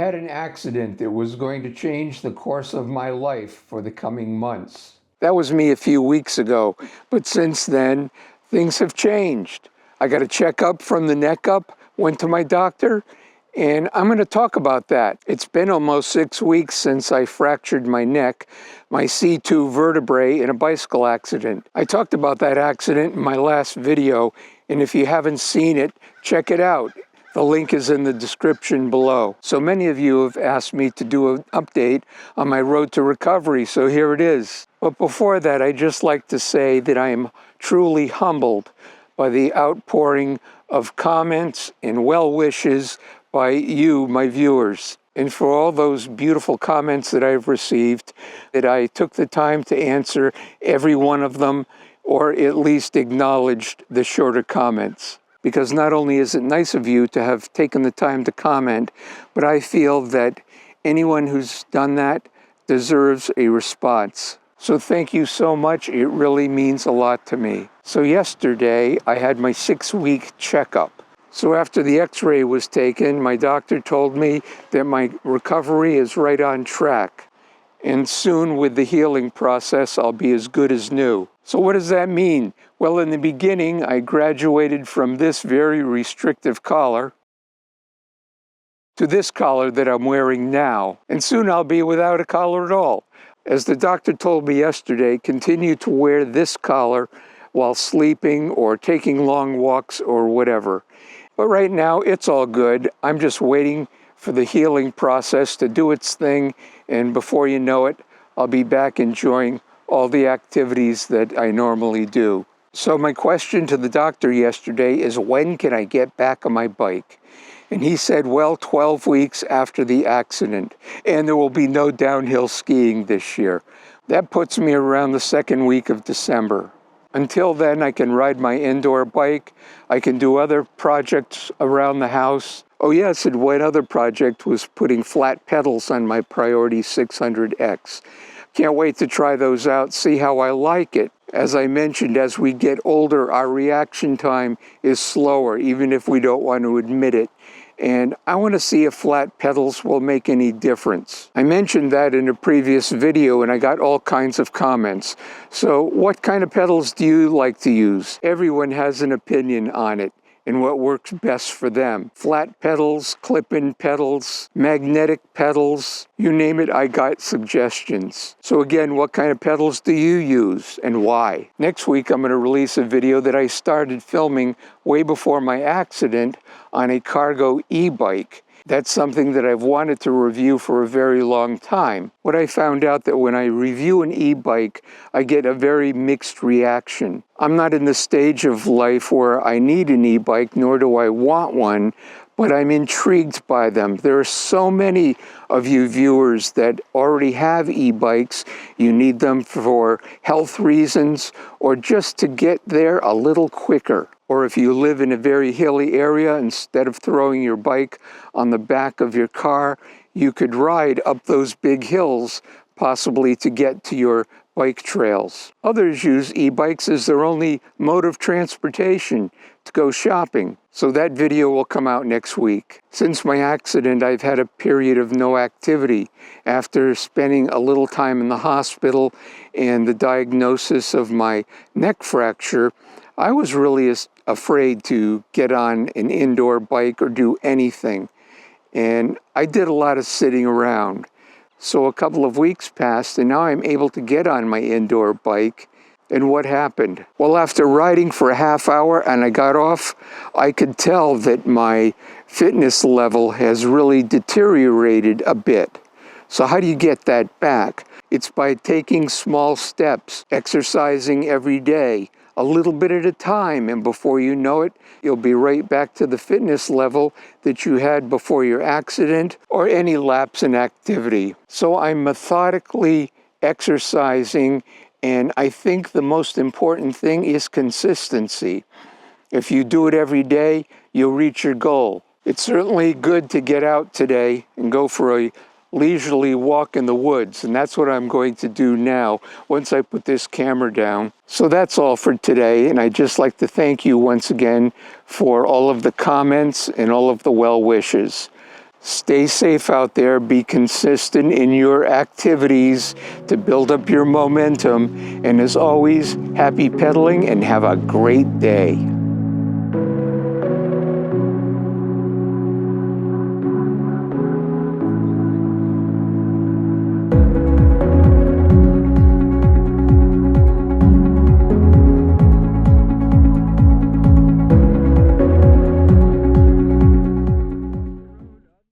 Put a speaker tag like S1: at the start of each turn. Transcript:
S1: had an accident that was going to change the course of my life for the coming months. That was me a few weeks ago, but since then, things have changed. I got a checkup from the neck up, went to my doctor, and I'm going to talk about that. It's been almost 6 weeks since I fractured my neck, my C2 vertebrae in a bicycle accident. I talked about that accident in my last video, and if you haven't seen it, check it out. The link is in the description below. So many of you have asked me to do an update on my road to recovery, so here it is. But before that, I'd just like to say that I am truly humbled by the outpouring of comments and well wishes by you, my viewers. And for all those beautiful comments that I've received, that I took the time to answer every one of them, or at least acknowledged the shorter comments. Because not only is it nice of you to have taken the time to comment, but I feel that anyone who's done that deserves a response. So thank you so much. It really means a lot to me. So yesterday, I had my 6-week checkup. So after the x-ray was taken, my doctor told me that my recovery is right on track. And soon with the healing process, I'll be as good as new. So what does that mean? Well, in the beginning, I graduated from this very restrictive collar to this collar that I'm wearing now. And soon I'll be without a collar at all. As the doctor told me yesterday, continue to wear this collar while sleeping or taking long walks or whatever. But right now, it's all good. I'm just waiting for the healing process to do its thing, and before you know it, I'll be back enjoying all the activities that I normally do. So my question to the doctor yesterday is, when can I get back on my bike? And he said, well, 12 weeks after the accident, and there will be no downhill skiing this year. That puts me around the second week of December. Until then, I can ride my indoor bike. I can do other projects around the house. Oh yes, and one other project was putting flat pedals on my Priority 600X. Can't wait to try those out, see how I like it. As I mentioned, as we get older, our reaction time is slower, even if we don't want to admit it. And I want to see if flat pedals will make any difference. I mentioned that in a previous video and I got all kinds of comments. So what kind of pedals do you like to use? Everyone has an opinion on it and what works best for them. Flat pedals, clip-in pedals, magnetic pedals, you name it, I got suggestions. So again, what kind of pedals do you use and why? Next week, I'm going to release a video that I started filming way before my accident on a cargo e-bike. That's something that I've wanted to review for a very long time. What I found out that when I review an e-bike, I get a very mixed reaction. I'm not in the stage of life where I need an e-bike, nor do I want one, but I'm intrigued by them. There are so many of you viewers that already have e-bikes. You need them for health reasons or just to get there a little quicker. Or if you live in a very hilly area, instead of throwing your bike on the back of your car, you could ride up those big hills, possibly to get to your bike trails. Others use e-bikes as their only mode of transportation to go shopping. So that video will come out next week. Since my accident, I've had a period of no activity. After spending a little time in the hospital and the diagnosis of my neck fracture, I was really afraid to get on an indoor bike or do anything. And I did a lot of sitting around. So a couple of weeks passed and now I'm able to get on my indoor bike. And what happened? Well, after riding for a half hour and I got off, I could tell that my fitness level has really deteriorated a bit. So how do you get that back? It's by taking small steps, exercising every day, a little bit at a time, and before you know it, you'll be right back to the fitness level that you had before your accident or any lapse in activity. So I'm methodically exercising, and I think the most important thing is consistency. If you do it every day, you'll reach your goal. It's certainly good to get out today and go for a leisurely walk in the woods, and that's what I'm going to do now once I put this camera down. So that's all for today, and I'd just like to thank you once again for all of the comments and all of the well wishes. Stay safe out there. Be consistent in your activities to build up your momentum. And as always, happy pedaling and have a great day.